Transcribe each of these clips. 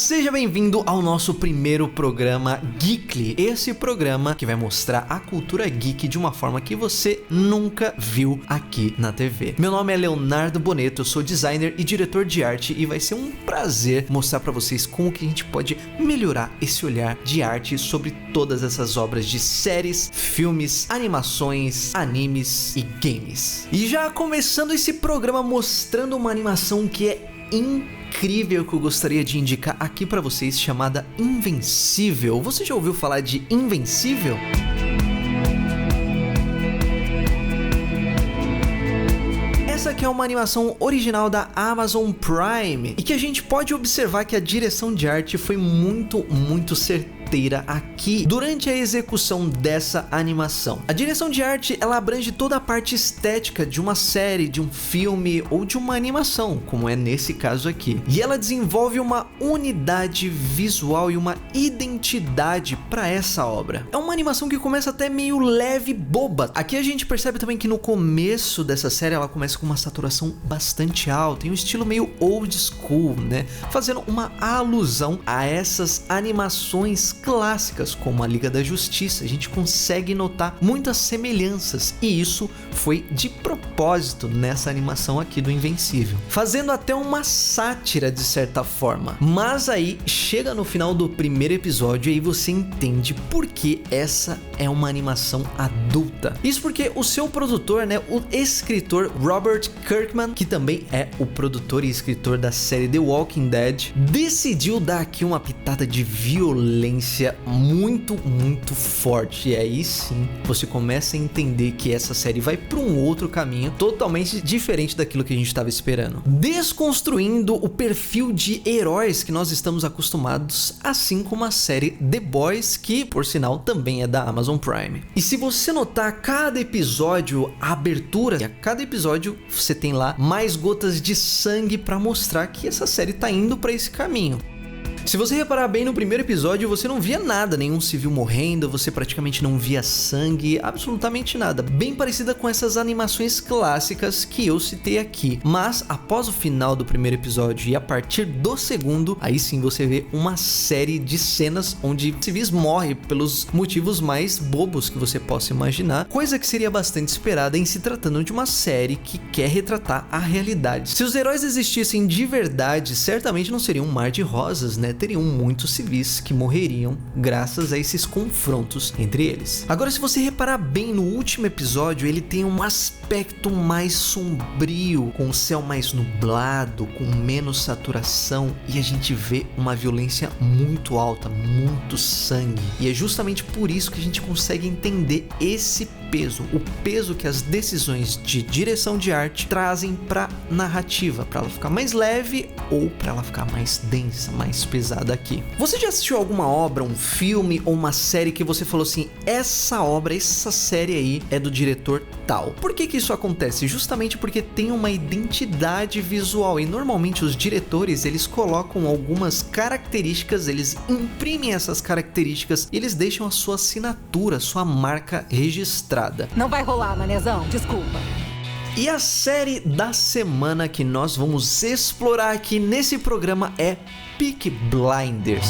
Seja bem-vindo ao nosso primeiro programa Geekly. Esse programa que vai mostrar a cultura geek de uma forma que você nunca viu aqui na TV. Meu nome é Leonardo Boneto, eu sou designer e diretor de arte e vai ser um prazer mostrar pra vocês como que a gente pode melhorar esse olhar de arte sobre todas essas obras de séries, filmes, animações, animes e games. E já começando esse programa mostrando uma animação que é incrível, que eu gostaria de indicar aqui pra vocês, chamada Invencível. Você já ouviu falar de Invencível? Essa aqui é uma animação original da Amazon Prime e que a gente pode observar que a direção de arte foi muito certeira aqui durante a execução dessa animação. A direção de arte, ela abrange toda a parte estética de uma série, de um filme ou de uma animação, como é nesse caso aqui. E ela desenvolve uma unidade visual e uma identidade para essa obra. É uma animação que começa até meio leve e boba. Aqui a gente percebe também que no começo dessa série ela começa com uma saturação bastante alta, em um estilo meio old school, né? Fazendo uma alusão a essas animações clássicas como a Liga da Justiça. A gente consegue notar muitas semelhanças e isso foi de propósito nessa animação aqui do Invencível, fazendo até uma sátira de certa forma. Mas aí chega no final do primeiro episódio e aí você entende por que essa é uma animação adulta. Isso porque o seu produtor, né, o escritor Robert Kirkman, que também é o produtor e escritor da série The Walking Dead, decidiu dar aqui uma pitada de violência muito forte. E aí sim você começa a entender que essa série vai para um outro caminho totalmente diferente daquilo que a gente estava esperando, desconstruindo o perfil de heróis que nós estamos acostumados, assim como a série The Boys, que por sinal também é da Amazon Prime. E se você notar, cada episódio, a abertura, e a cada episódio você tem lá mais gotas de sangue para mostrar que essa série tá indo para esse caminho. Se você reparar bem, no primeiro episódio você não via nada, nenhum civil morrendo, você praticamente não via sangue, absolutamente nada. Bem parecida com essas animações clássicas que eu citei aqui. Mas após o final do primeiro episódio e a partir do segundo, aí sim você vê uma série de cenas onde civis morrem pelos motivos mais bobos que você possa imaginar, coisa que seria bastante esperada em se tratando de uma série que quer retratar a realidade. Se os heróis existissem de verdade, certamente não seria um mar de rosas, né? Teriam muitos civis que morreriam graças a esses confrontos entre eles. Agora, se você reparar bem, no último episódio ele tem um aspecto mais sombrio, com o céu mais nublado, com menos saturação, e a gente vê uma violência muito alta, muito sangue. E é justamente por isso que a gente consegue entender esse peso, o peso que as decisões de direção de arte trazem para narrativa, para ela ficar mais leve ou para ela ficar mais densa, mais pesada aqui. Você já assistiu alguma obra, um filme ou uma série que você falou assim, essa obra, essa série aí é do diretor tal? Por que isso acontece? Justamente porque tem uma identidade visual e normalmente os diretores, eles colocam algumas características, eles imprimem essas características e eles deixam a sua assinatura, a sua marca registrada. Não vai rolar, manezão, desculpa. E a série da semana que nós vamos explorar aqui nesse programa é Peaky Blinders.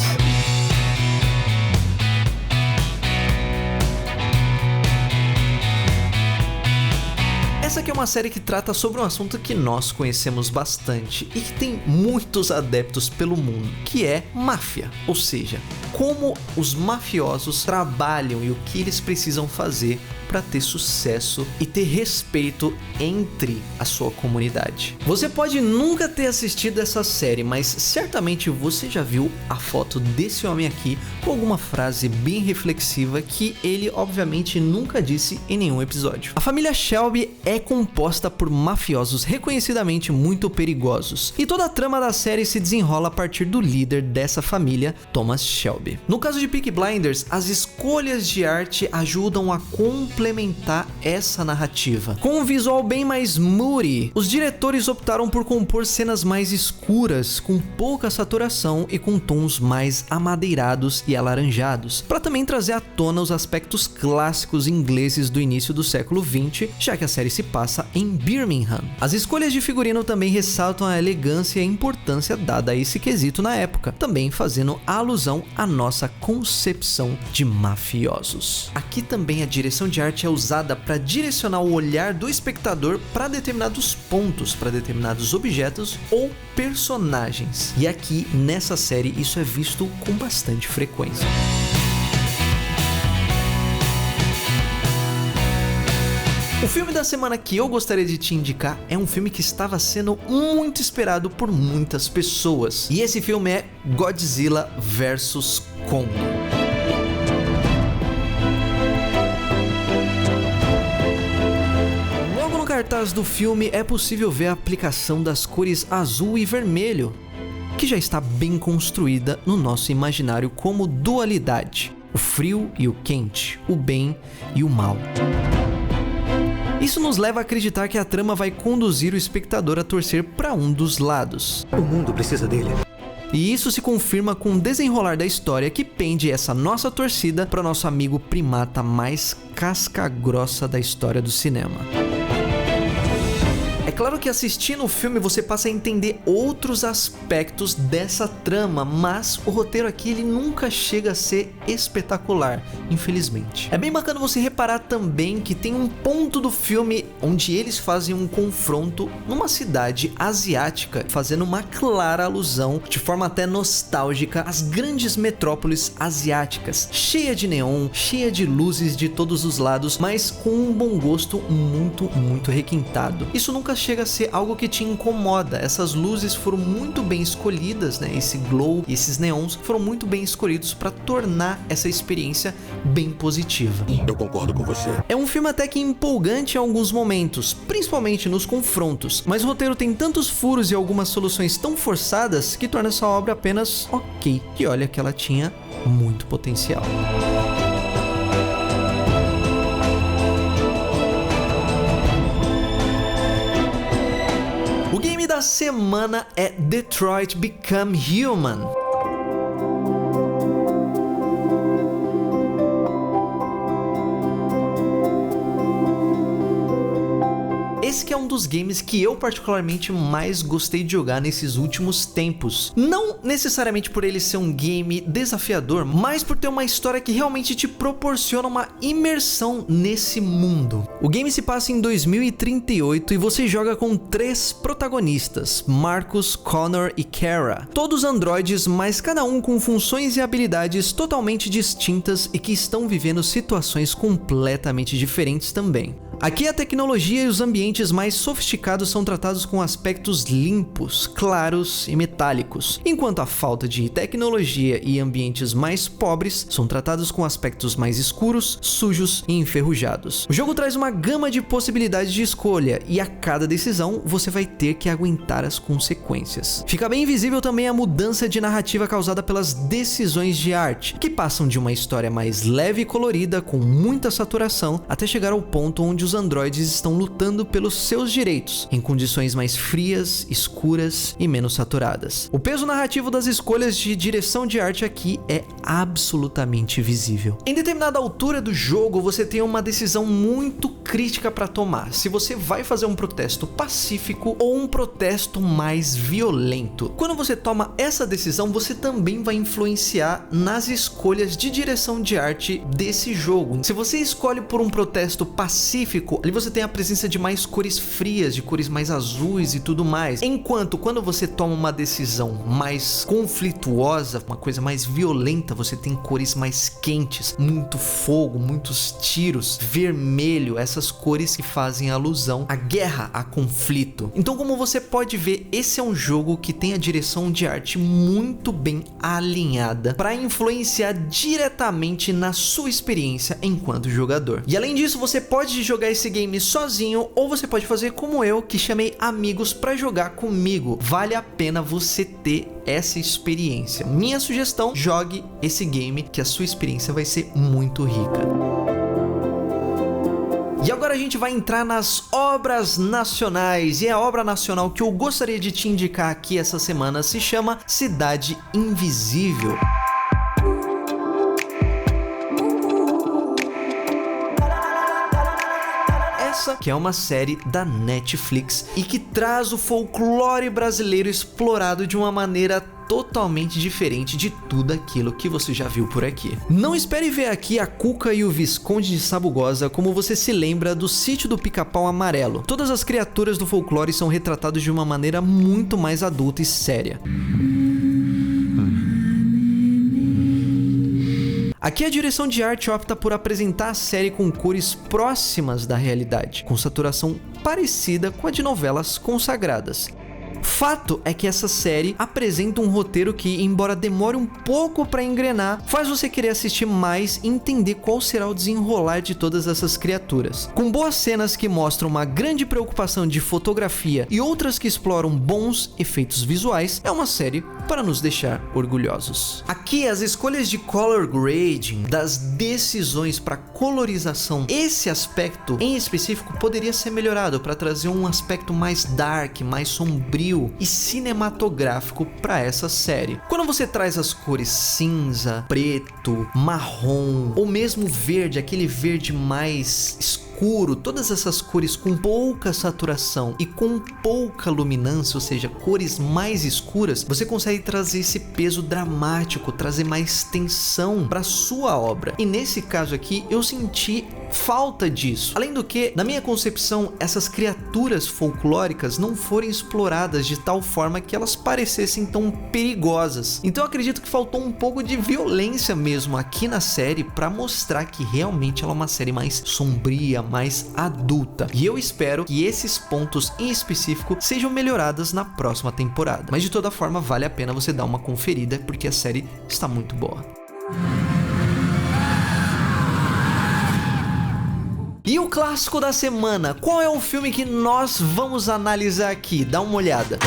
Essa aqui é uma série que trata sobre um assunto que nós conhecemos bastante e que tem muitos adeptos pelo mundo, que é máfia, ou seja, como os mafiosos trabalham e o que eles precisam fazer para ter sucesso e ter respeito entre a sua comunidade. Você pode nunca ter assistido essa série, mas certamente você já viu a foto desse homem aqui com alguma frase bem reflexiva que ele obviamente nunca disse em nenhum episódio. A família Shelby é composta por mafiosos reconhecidamente muito perigosos e toda a trama da série se desenrola a partir do líder dessa família, Thomas Shelby. No caso de Peaky Blinders, as escolhas de arte ajudam a complementar essa narrativa. Com um visual bem mais moody, os diretores optaram por compor cenas mais escuras, com pouca saturação e com tons mais amadeirados e alaranjados, para também trazer à tona os aspectos clássicos ingleses do início do século XX, já que a série se passa em Birmingham. As escolhas de figurino também ressaltam a elegância e a importância dada a esse quesito na época, também fazendo alusão à nossa concepção de mafiosos. Aqui também a direção de arte é usada para direcionar o olhar do espectador para determinados pontos, para determinados objetos ou personagens. E aqui nessa série isso é visto com bastante frequência. O filme da semana que eu gostaria de te indicar é um filme que estava sendo muito esperado por muitas pessoas. E esse filme é Godzilla vs Kong. Logo no cartaz do filme é possível ver a aplicação das cores azul e vermelho, que já está bem construída no nosso imaginário como dualidade, o frio e o quente, o bem e o mal. Isso nos leva a acreditar que a trama vai conduzir o espectador a torcer para um dos lados. O mundo precisa dele. E isso se confirma com o desenrolar da história que pende essa nossa torcida para nosso amigo primata mais casca-grossa da história do cinema. É claro que assistindo o filme você passa a entender outros aspectos dessa trama, mas o roteiro aqui ele nunca chega a ser espetacular, infelizmente. É bem bacana você reparar também que tem um ponto do filme onde eles fazem um confronto numa cidade asiática, fazendo uma clara alusão, de forma até nostálgica, às grandes metrópoles asiáticas, cheia de neon, cheia de luzes de todos os lados, mas com um bom gosto muito requintado. Isso nunca chega a ser algo que te incomoda. Essas luzes foram muito bem escolhidas, né? Esse glow e esses neons foram muito bem escolhidos para tornar essa experiência bem positiva. Eu concordo com você. É um filme até que empolgante em alguns momentos, principalmente nos confrontos, mas o roteiro tem tantos furos e algumas soluções tão forçadas que torna essa obra apenas ok. E olha que ela tinha muito potencial. O game da semana é Detroit Become Human. Esse que é um dos games que eu particularmente mais gostei de jogar nesses últimos tempos. Não necessariamente por ele ser um game desafiador, mas por ter uma história que realmente te proporciona uma imersão nesse mundo. O game se passa em 2038 e você joga com 3 protagonistas, Marcus, Connor e Kara. Todos androides, mas cada um com funções e habilidades totalmente distintas e que estão vivendo situações completamente diferentes também. Aqui a tecnologia e os ambientes mais sofisticados são tratados com aspectos limpos, claros e metálicos, enquanto a falta de tecnologia e ambientes mais pobres são tratados com aspectos mais escuros, sujos e enferrujados. O jogo traz uma gama de possibilidades de escolha e a cada decisão você vai ter que aguentar as consequências. Fica bem visível também a mudança de narrativa causada pelas decisões de arte, que passam de uma história mais leve e colorida com muita saturação até chegar ao ponto onde os androides estão lutando pelos seus direitos, em condições mais frias, escuras e menos saturadas. O peso narrativo das escolhas de direção de arte aqui é absolutamente visível. Em determinada altura do jogo, você tem uma decisão muito crítica para tomar, se você vai fazer um protesto pacífico ou um protesto mais violento. Quando você toma essa decisão, você também vai influenciar nas escolhas de direção de arte desse jogo. Se você escolhe por um protesto pacífico, ali você tem a presença de mais cores frias, de cores mais azuis e tudo mais. Enquanto quando você toma uma decisão mais conflituosa, uma coisa mais violenta, você tem cores mais quentes, muito fogo, muitos tiros, vermelho, essas cores que fazem alusão à guerra, a conflito. Então, como você pode ver, esse é um jogo que tem a direção de arte muito bem alinhada para influenciar diretamente na sua experiência enquanto jogador. E além disso, você pode jogar esse game sozinho ou você pode fazer como eu, que chamei amigos para jogar comigo. Vale a pena você ter essa experiência. Minha sugestão, jogue esse game que a sua experiência vai ser muito rica. E agora a gente vai entrar nas obras nacionais, e a obra nacional que eu gostaria de te indicar aqui essa semana se chama Cidade Invisível. essa que é uma série da Netflix e que traz o folclore brasileiro explorado de uma maneira totalmente diferente de tudo aquilo que você já viu por aqui. Não espere ver aqui a Cuca e o Visconde de Sabugosa como você se lembra do Sítio do Pica-Pau Amarelo. Todas as criaturas do folclore são retratadas de uma maneira muito mais adulta e séria. Aqui a direção de arte opta por apresentar a série com cores próximas da realidade, com saturação parecida com a de novelas consagradas. Fato é que essa série apresenta um roteiro que, embora demore um pouco para engrenar, faz você querer assistir mais e entender qual será o desenrolar de todas essas criaturas. Com boas cenas que mostram uma grande preocupação de fotografia e outras que exploram bons efeitos visuais, é uma série para nos deixar orgulhosos. Aqui as escolhas de color grading, das decisões para colorização, esse aspecto em específico poderia ser melhorado para trazer um aspecto mais dark, mais sombrio e cinematográfico para essa série. Quando você traz as cores cinza, preto, marrom ou mesmo verde, aquele verde mais escuro, todas essas cores com pouca saturação e com pouca luminância, ou seja, cores mais escuras, você consegue trazer esse peso dramático, trazer mais tensão para sua obra. E nesse caso aqui eu senti falta disso. Além do que, na minha concepção, essas criaturas folclóricas não foram exploradas de tal forma que elas parecessem tão perigosas. Então eu acredito que faltou um pouco de violência mesmo aqui na série para mostrar que realmente ela é uma série mais sombria, mais adulta. E eu espero que esses pontos em específico sejam melhorados na próxima temporada. Mas de toda forma vale a pena você dar uma conferida porque a série está muito boa. E o clássico da semana, qual é o filme que nós vamos analisar aqui? Dá uma olhada.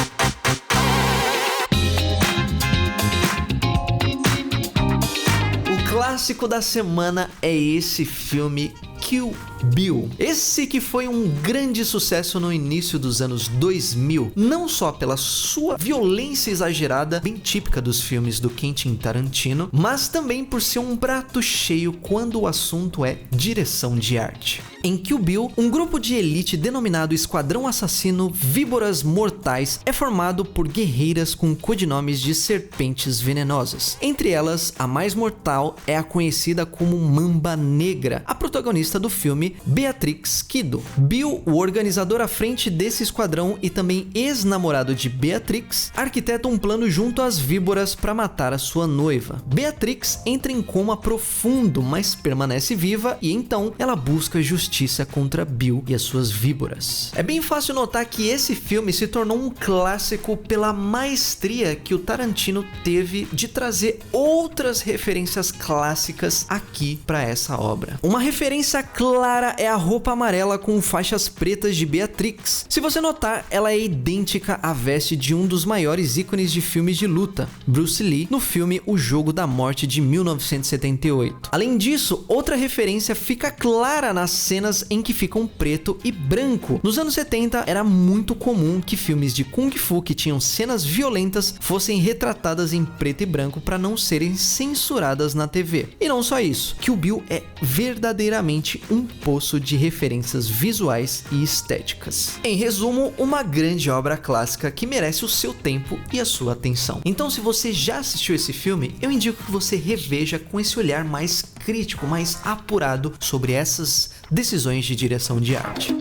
O clássico da semana é esse filme Kill Bill. Esse que foi um grande sucesso no início dos anos 2000, não só pela sua violência exagerada, bem típica dos filmes do Quentin Tarantino, mas também por ser um prato cheio quando o assunto é direção de arte. Em Kill Bill, um grupo de elite denominado Esquadrão Assassino Víboras Mortais é formado por guerreiras com codinomes de serpentes venenosas. Entre elas, a mais mortal é a conhecida como Mamba Negra, a protagonista do filme Beatrix Kiddo. Bill, o organizador à frente desse esquadrão e também ex-namorado de Beatrix, arquiteta um plano junto às víboras para matar a sua noiva. Beatrix entra em coma profundo, mas permanece viva e então ela busca justiça contra Bill e as suas víboras. É bem fácil notar que esse filme se tornou um clássico pela maestria que o Tarantino teve de trazer outras referências clássicas aqui para essa obra. Uma referência clara é a roupa amarela com faixas pretas de Beatrix. Se você notar, ela é idêntica à veste de um dos maiores ícones de filmes de luta, Bruce Lee, no filme O Jogo da Morte de 1978. Além disso, outra referência fica clara nas cenas em que ficam preto e branco. Nos anos 70 era muito comum que filmes de Kung Fu que tinham cenas violentas fossem retratadas em preto e branco para não serem censuradas na TV. E não só isso, Kill Bill é verdadeiramente um poço de referências visuais e estéticas. Em resumo, uma grande obra clássica que merece o seu tempo e a sua atenção. Então, se você já assistiu esse filme, eu indico que você reveja com esse olhar mais crítico, mais apurado sobre essas decisões de direção de arte.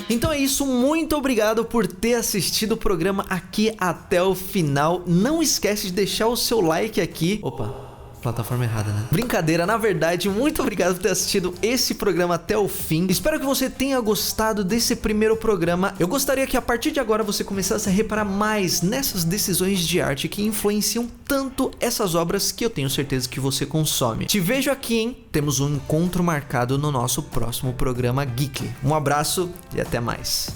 Então é isso, muito obrigado por ter assistido o programa aqui até o final. Não esquece de deixar o seu like aqui. Opa, plataforma errada, né? Brincadeira, na verdade, muito obrigado por ter assistido esse programa até o fim. Espero que você tenha gostado desse primeiro programa. Eu gostaria que a partir de agora você começasse a reparar mais nessas decisões de arte que influenciam tanto essas obras que eu tenho certeza que você consome. Te vejo aqui, hein? Temos um encontro marcado no nosso próximo programa Geekly. Um abraço e até mais.